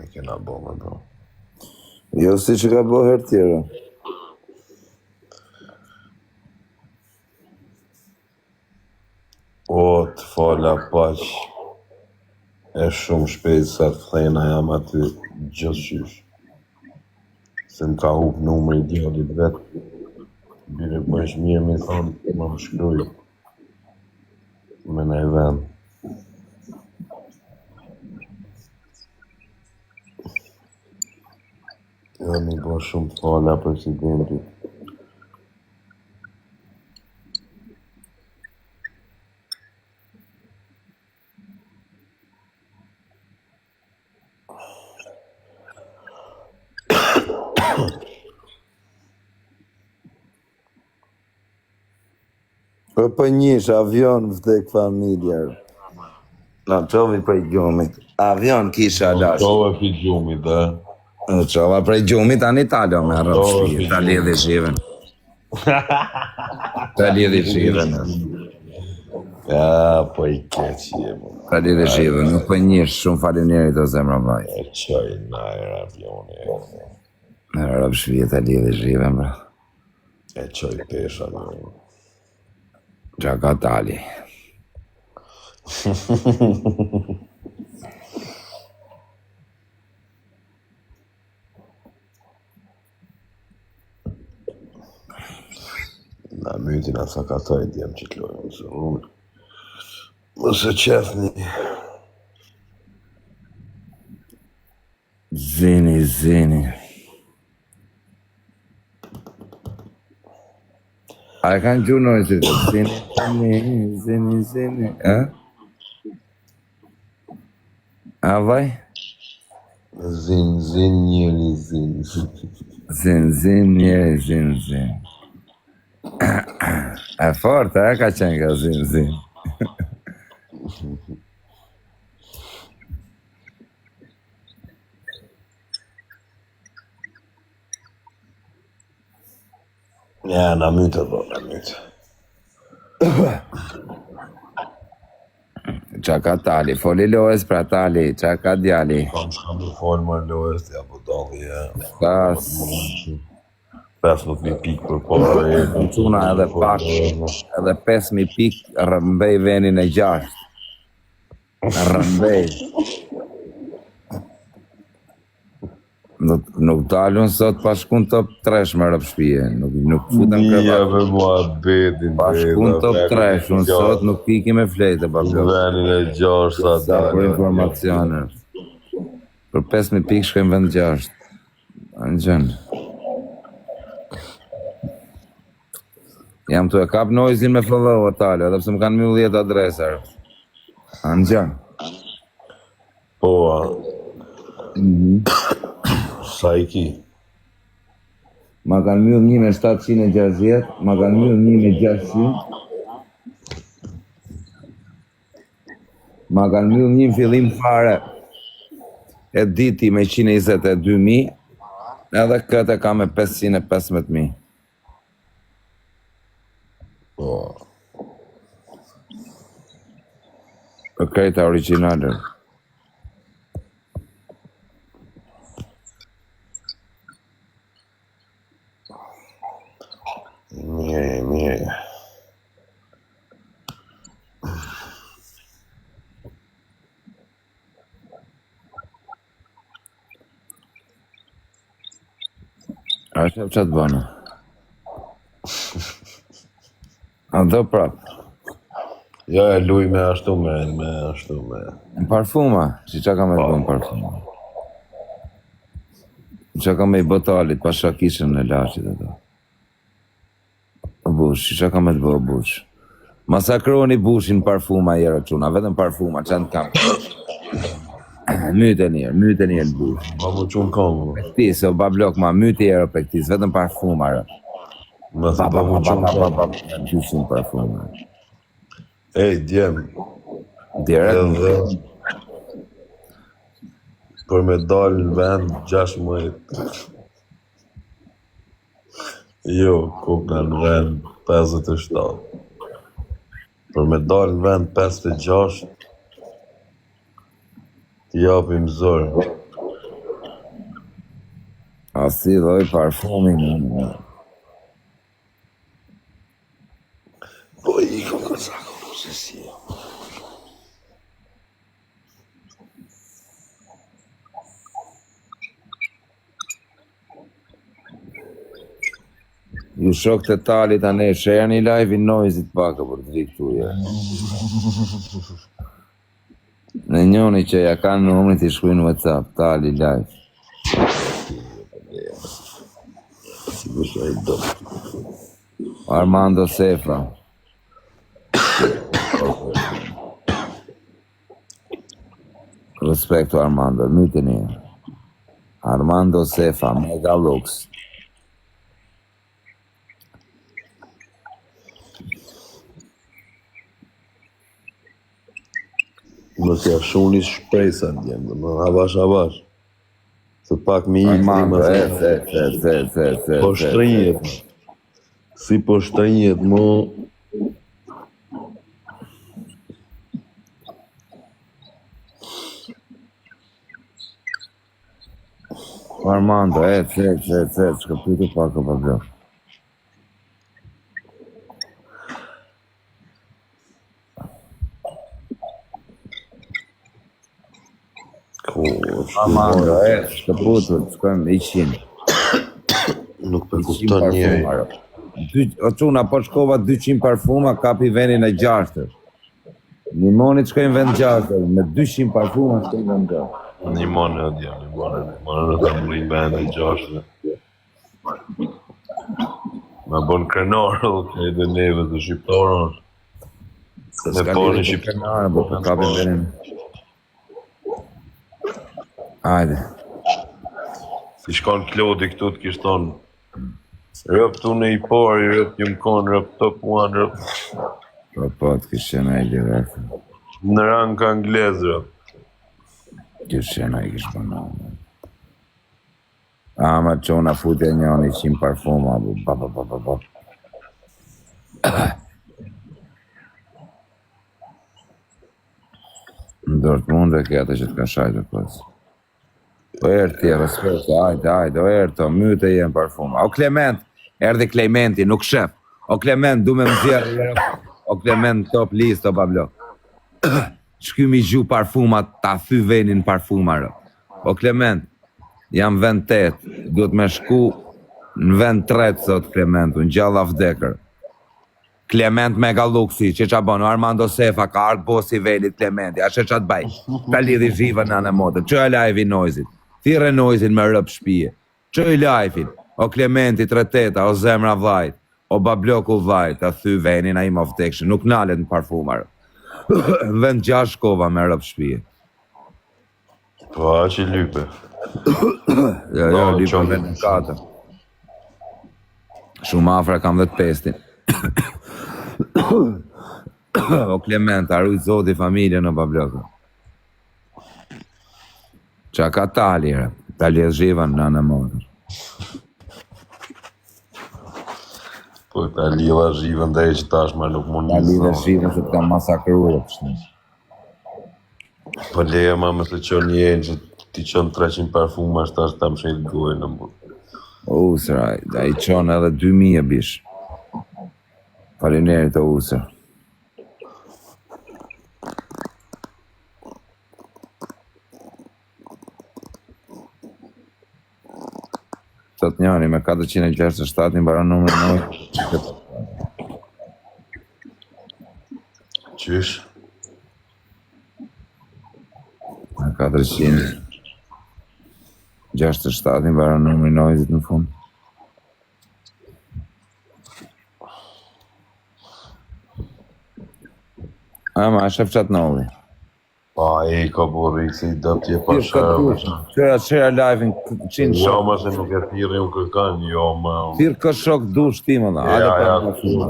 e kena bo me bro. Jo si që ka bë herë tjera. O, të fala paq. E shumë shpejt sa të thejna jam aty gjithqysh. Se më ka hup numër i djallit vetë. Bire bëjsh mirë me thonë, më më shkruj. Me nej vend. Jo, mi bo shumë të fala presidentit. Po për njësh avion vdek familjar. Na qovi prej gjumit. Avion kisha lash. Qove pi gjumit, dhe. Në qova prej gjumit anë Italo me rrëp shpi. Ta lidhi shiven. Ta lidhi shiven. Ja, po i keqi e mu. Ta lidhi shiven. Nuk për njësh shumë faleminderit o zemra vaj. E qoj në aer avioni. Me rrëp shpi ta lidhi shiven, bra. E qoj pesha në. Gjaka tali. Na mytin asa ka thaj djem që të lojë, mësë unë. Mësë qefni. Zini, zini. A e kanë gjunoj si të zini, zini, zini, e? A vaj? Zin, njëri, zin. Zin, njeri, zin. E fort, e ka qenë ka zin. Ja, na mytë, bro, na mytë. Qa ka tali, foli lojës pra tali, qa ka djali. Kam shkam të folë më lojës, ja, po talli, ja. Kas, 15.000 pikë për para. në quna edhe pak, edhe 5.000 pikë rëmbej venin e 6. Rëmbej. Nuk dalun sot pa shkun top 3 më rëp shpije. Nuk futëm Mija krevat. me mua betin. Pa shkun top 3, unë sot nuk piki me flejtë, pa blok. Venin e 6 sa Sa për informacione. Për 5.000 pikë shkojmë vend 6. Në gjënë. Jam të e kap noizin me follow atalë, edhe pse më kanë mjull 10 adresër. Në gjënë. Po, sa i ki? Ma kanë mjull 1.760, ma kanë mjull 1.600. Ma kanë mjull një fillim fare e diti me 122.000, edhe këtë e ka me 515.000. Po, Për krejta originalër. mirë. A shep që të bënë? A do prap? Ja, e luj me ashtu me. Në parfuma, që ka me të bënë parfuma? Që ka me i botalit, pa shakishën në lashit e to. Bush, që ka me të bënë bush? Masakroni bushin parfuma jera quna, vetëm parfuma, që në kam. Myte njerë bush. Pa mu qunë kongë. Pektis, o bablok ma, myte jera pektis, vetëm parfuma rë. Ma se pa mu qunë kongë. Gjyshin parfuma. Ej, djem. Direkt, Edhe për me dalë në vend 6 muajt. Jo, kukna në vend 57. Për me dalë në vend 56, t'i japim zorë. a si dhoj parfumin. Po i kukna sako, nuk se si. Ju shok të tali tani, share një live i noizit paka për të vikë tu, ja. Në njoni që ja kanë numrin t'i shkruaj në WhatsApp, tali live. Si përsa i do. Armando Sefa. Respekto Armando, myte një. Armando Sefa, Mega Lux. Më t'ja shuni shprejsa djem, dhe më avash. Se pak mi i Armando, këti po shtrinjet. Si po shtrinjet, mo. Armando, shka pyte paka për blok. Armando, shka pyte, shkojmë 100. Nuk për kupton njeri. O quna, po shkova 200 parfuma, kapi venin e 6. Limoni shkojnë vend 6, me 200 parfuma shkojnë vend 6. Një mone o djem, një mone në të mbrin bende 6. Me bon krenarë, dhe dhe neve të shqiptarën. Me poni shqiptarën. Po kapin venin. Ajde. Si shkon Klodi këtu të kishtë thonë, rëp tu në i pari, rëp një më konë, rëp top 1, rëp Po të kishë qena i direkt. në rang ka anglez, rëp. Kishë qena i kishë përna. Ma qona futja njën 100 parfuma, ba. Në Dortmund e kjata që të ka shajtë pas. O erë ti, respekt, hajde, o erë to, myte jenë parfuma. O Clement, erdi Clementi, nuk shef. O Clement, du me më zjerë, o Clement, top list, o bablo. Shky mi gju parfumat, ta thy venin parfumar. O Clement, jam vend 8, duhet me shku në vend 3, sot Clement, unë gjalla vdekër. Clement Megaluxi, që qa bon, Armando Sefa, ka ardë bosi velit Clementi, a që qa të baj, ta lidhi zhivën në në motën, që e lajvi noizit, thire noizin me rëp shpije, që e lajfin, o Clementi 38, o zemra vajt, o babloku vajt, a thy venin a i më vdekshë, nuk nalet në parfumar, vend 6 kova me rëp shpije. Po, a që lype. Jo, lype vend në 4. Shumë afra kam dhe të pestin. O Clement, arruj zoti familje në bablokë. Qa ka tali, tali e zhivan në në modër. Po, ta lila zhivën dhe e që tashma nuk mund një Tali dhe zhivan se të kam masakruar. Po leja ma me se qënë jenë që ti qënë 300 parfuma është tash ta më shenjë gojë në mbur. Usra, da i qonë edhe 2000 bish. Faleminderit o usër. Sot njani me 467 një baron numër 9. Qysh? Me 467 një baron numër 9 në fund. Ama, shef qatë nëlli. Pa, e ka burri, se i dëp tje pa shërë. Qëra live-in 100 Jo, shok. ma se nuk e thiri unë kërkan, jo, ma. Thirë kë shok dush ti, më da.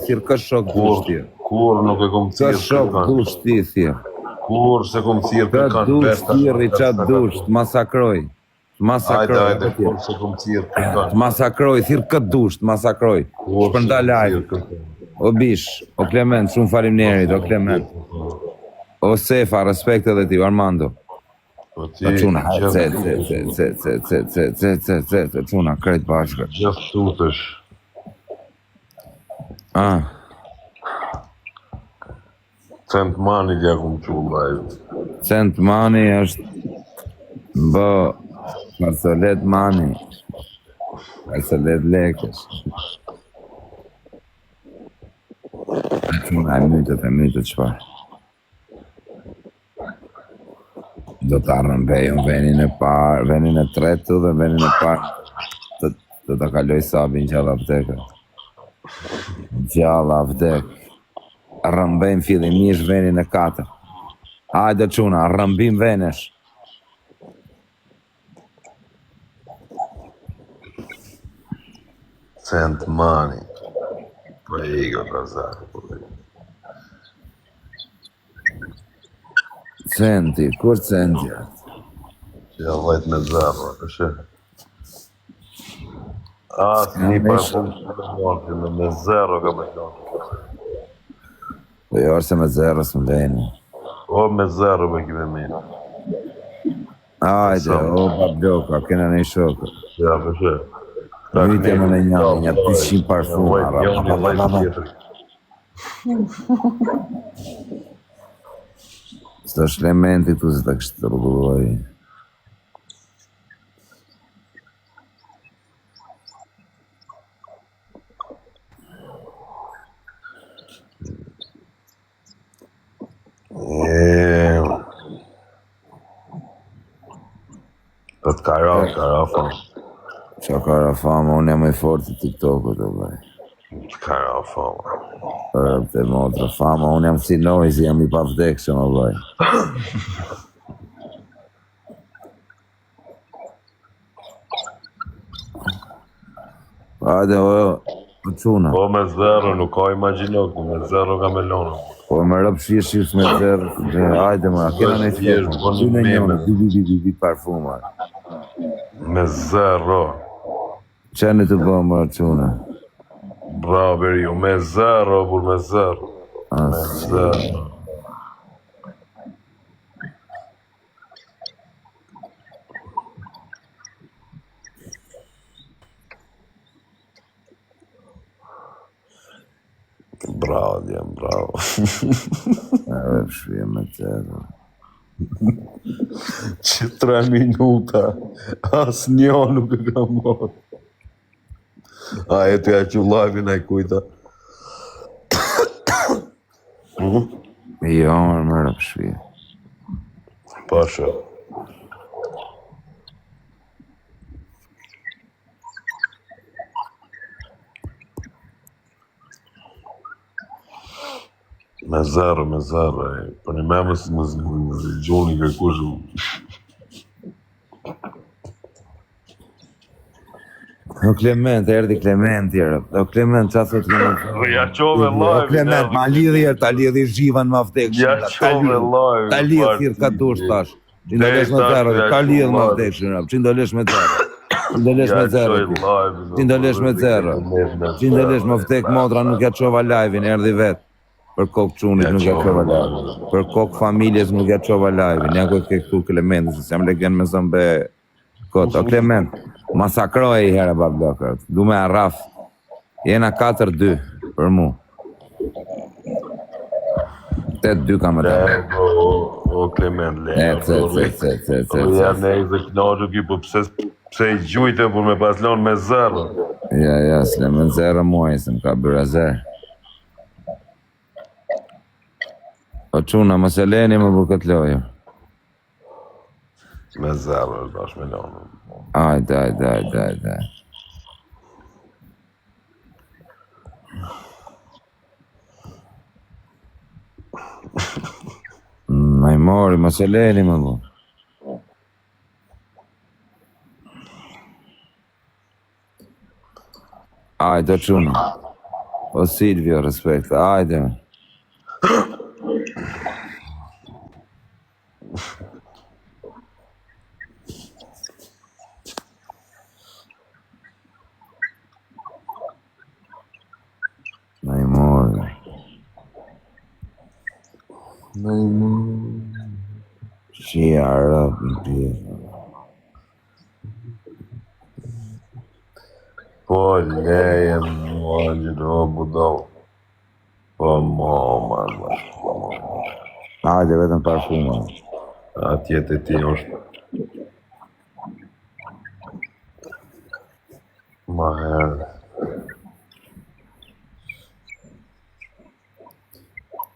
Thirë kë shok dush ti. Kur nuk e kom Kë thirë shok kërkan. dush ti, thirë. Kur se kom thirë Kë kërkan. dush thirë, qatë dush, të masakroj. Të masakroj. Ajde, kur se kom thirë kërkan. Të masakroj, thirë kë dush, të masakroj. Shpërnda live. O bish, o Clement, shumë faleminderit, o Clement. O Sefa, respekt edhe ti, Armando. Po ti, O quna, quna, krejt bashkë. Gjithë tutësh. Cent mani t'ja kum qulla e. Cent mani është bë parcelet mani. Parcelet lekës. Quna, e mytët qëpar. Do të arrëmbejën venin e parë, venin e tretu dhe venin e parë do të kaloj sabin gjalla vdekë. Gjalla vdekë. Arrëmbejmë fillimisht venin e 4. Hajde quna, arrëmbim venesh. Cent mani. Po e i go kazakë, po e. Centi, kur centi atë? Që ja vajt me zarra, përshë. Një parfum që me nërë, me zero ka me nërë. Po jo se me zerës më lejnë. O me zero me kime minë. Ajde, o babloka, kena në i shokë. Ja, përshë. Mytje më në një 200 parfuma. Një lajtë tjetër. Së është elementi tu se të kështë të rrugulloj. Të të kara fama. Qa kara fama, unë jam e fort të TikTok-u të bëj. Të kara fama. Të motra fama, unë jam si Noizi, jam i pa vdekë që më bëj. Hajde, o quna. Po me zero, nuk ka imaginok, me zero ka melonë. Po me rëpë shishis me zerë, hajde më, a kena në i shkëtë. Ty në njënë, di parfuma. Me zero. Qeni të bëmë, më quna. Bravo, Beriu, me zero, por me zero. Me zero. Bravo, djem, bravo. Edhe shpia me tërë. Që 3 minuta, as një nuk e ka marrë. A e të ja që live-in e kujta. Jo, mërë shpia. Pasha. Me zero, për një memës më gjoni kërkush. O Klement, erdi Klement tjera. O Klement, qa thot Klement? Ja qove live. O Klement, ma lidhi ta lidhi zhivan ma vdekshin. Ja qove live. Ta lidhi thirë ka dush tash. Qindolesh me zero, ka lidhi ma vdekshin. Qindolesh me zero. Qindolesh me zero. Qindolesh me zero. Qindolesh me vdek modra nuk ja qova live-in, erdi vet. Për kokë qunit nuk ja qova live-in. Për kokë familjes nuk ja qova live-in. Ja ku ke këtu Klement, se jam legjen me zëmbe kotë. O Klement, masakroj i herë bablokër. Du me arraf. Jena 4-2 për mu. 8-2 kam e të. O Klement, le. Ce. Ja ne i dhe knaqë ki, po pse i gjujte për me paslon me zero. Ja, s'le me zero muaj, se m'ka bërë zero. O quna, më se leni më për këtë lojë. Me zero, është bashkë me lonë. Ajde. Më i mori, më se leni më bu. Ajde, quna. O Silvio, respekt, ajde. Më i mori. Shia rëp në pjesë. Po leje mua gjithë budal. Po man. Ajde, vetëm parfuma. Atjet e ti është. Ma herë.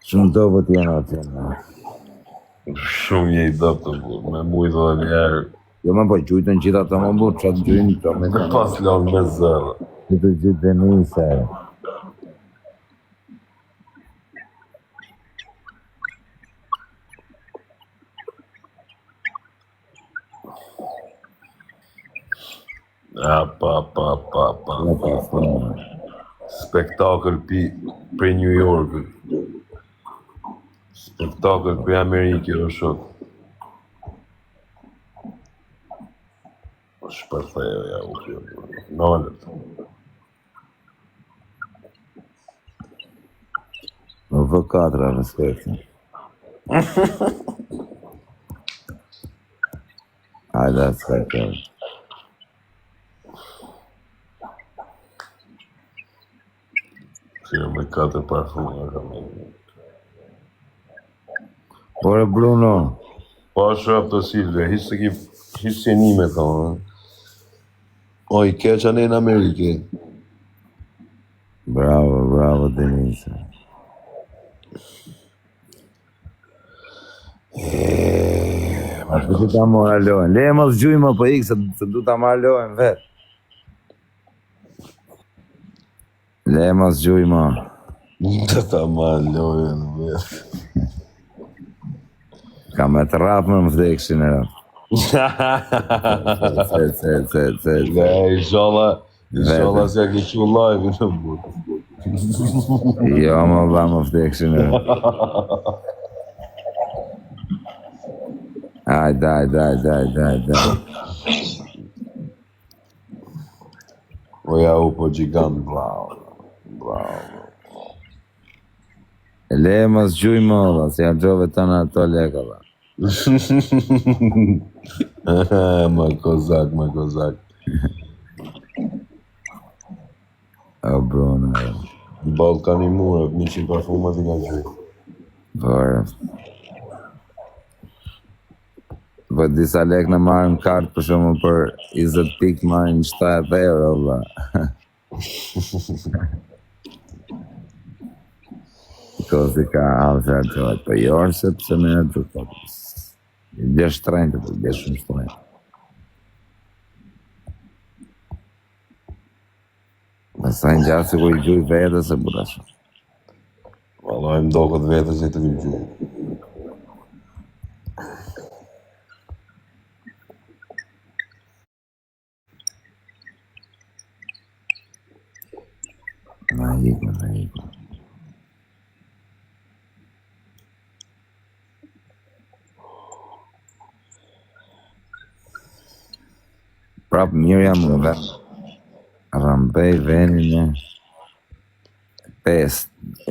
Shumë dobët janë atë janë. Shumë je i dopë të burë, me mujtë dhe njerë. Jo më po gjujtën gjitha të më burë, që atë gjujnë të me të Pas lanë me zërë. që të gjithë dhe një se. Pa. Spektakl për New York. Spektakl për Amerikë, o shok. Shpërthejo, ja, u kjo. Nalët. Në V4, respektin. Ajde, respektin. Kjo me 4 parfuma, kam e. Ore Bruno. Pa shëp të Silve, hisë një me thonë. O, i keqa në Amerike. Bravo, Denise. Ma të du ta mora lojnë. Le mos gjuj më për ikë, se du ta mora lojnë vetë. Le mos gjuj më. Të ta mora lojnë vetë. Ka me të rapë më vdekshin e rapë. Se. Inshallah se ke qu live në burë. Jo, më vdekshin e rapë. Ajde. O ja u po gjigant, bravo. Le mos gjuj më, se ja gjove të në ato leka, ba. Ma kozak. O, Bruno. ballë ka një mure, 100 parfumat i nga gjyri. Por, po disa lek në marrën kartë për shumë për 20 pikë marrën 70 euro, valla. Kozi ka alë qarqohet, po jo është sepse me në gjukë, i blesh shtrejnë, i blesh shumë shtrejnë. Pasaj në gjatë se ku i gjuj vete se bura shumë. Valla, më do këtë vetës e të një gjyri. Na iku. Prap mirë jam në vend. Rambej venin e 5.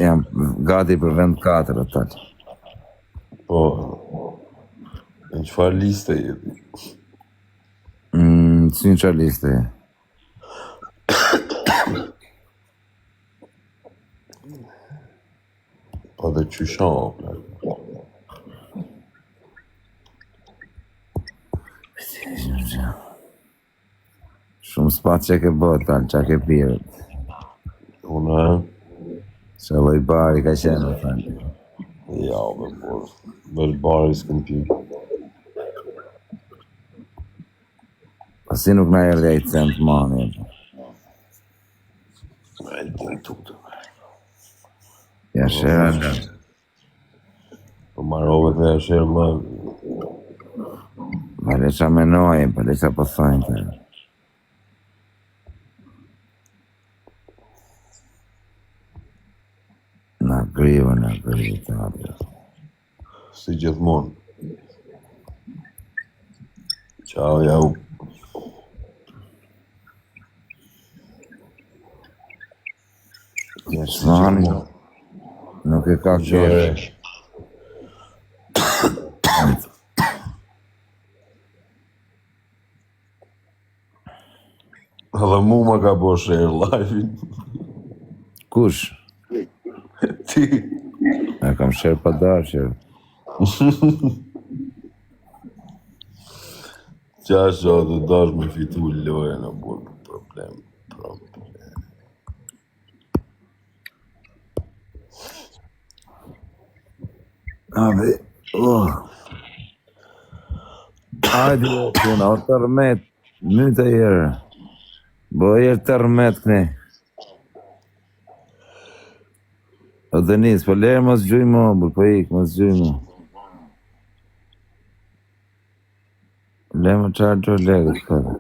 Jam gati për vend 4 atë. Po, në qëfar liste jeti? Si në qarë liste e? Po dhe qyshan, plak. Shumë s'pat që ke bot, talë, që ke pirët. Una, Që loj bari ka qenë, talë. ja, me por, veç bari s'këm pi. Pasi nuk na erdhe i cent mani. E të në tukë. Ja shera në. Po marove të e shërë më, Pale qa menojnë, pale qa po thajnë të. Na grivo të atë. si gjithmonë. Ciao, jau. Ja shmani, nuk e ka kërë. Edhe mu ma ka bo share live-in. Kush? Ti. E kam shërë pa dashër. Qasha të dash me fitu loje në burë problem. Abi, Hajde, puna, o tërmet, mytë e jere. Bo e jere tërmet këne. O Denis, po lejë mos gjuj mo, po ik, mos gjuj mo. Lejë më qarë gjo legët, këtë.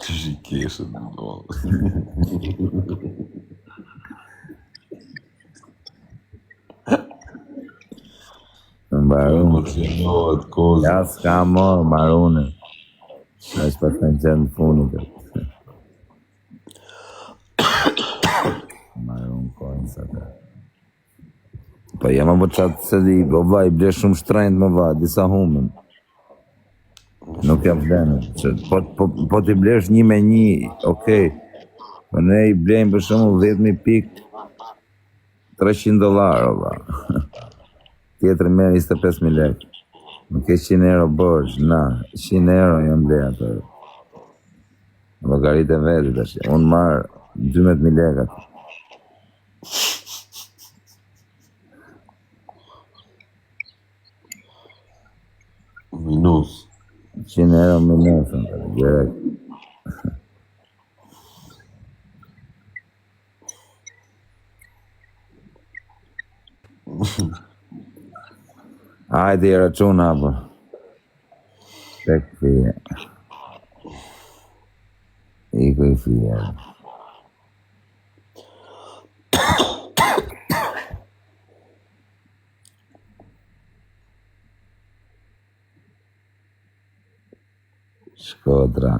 Të shikeshe në do. Në mbaru. Emocionohet kozë. Ja s'ka morë, marune. A është pas të në qenë në funit. Marun kojnë sa të. Po jema më qatë se di, o vaj, ble shumë shtrejnë më vaj, disa humin. Nuk jam vlenë. Po t'i blesh 1 me 1, okej. Po ne i blejmë për shumë 10.000 pik, $300, o vaj. Tjetër merë 25.000 lek. Nuk e 100 euro borç, na, 100 euro jam blej atë. Logarit e vetit është, unë marë 12.000 lek atë. Minus. 100 euro minus, direkt. Hajde i računa, po. Tek fije. Iko i fije. Shkodra.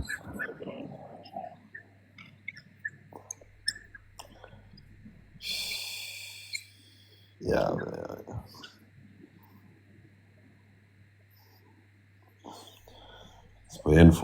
Ja. S'po jenë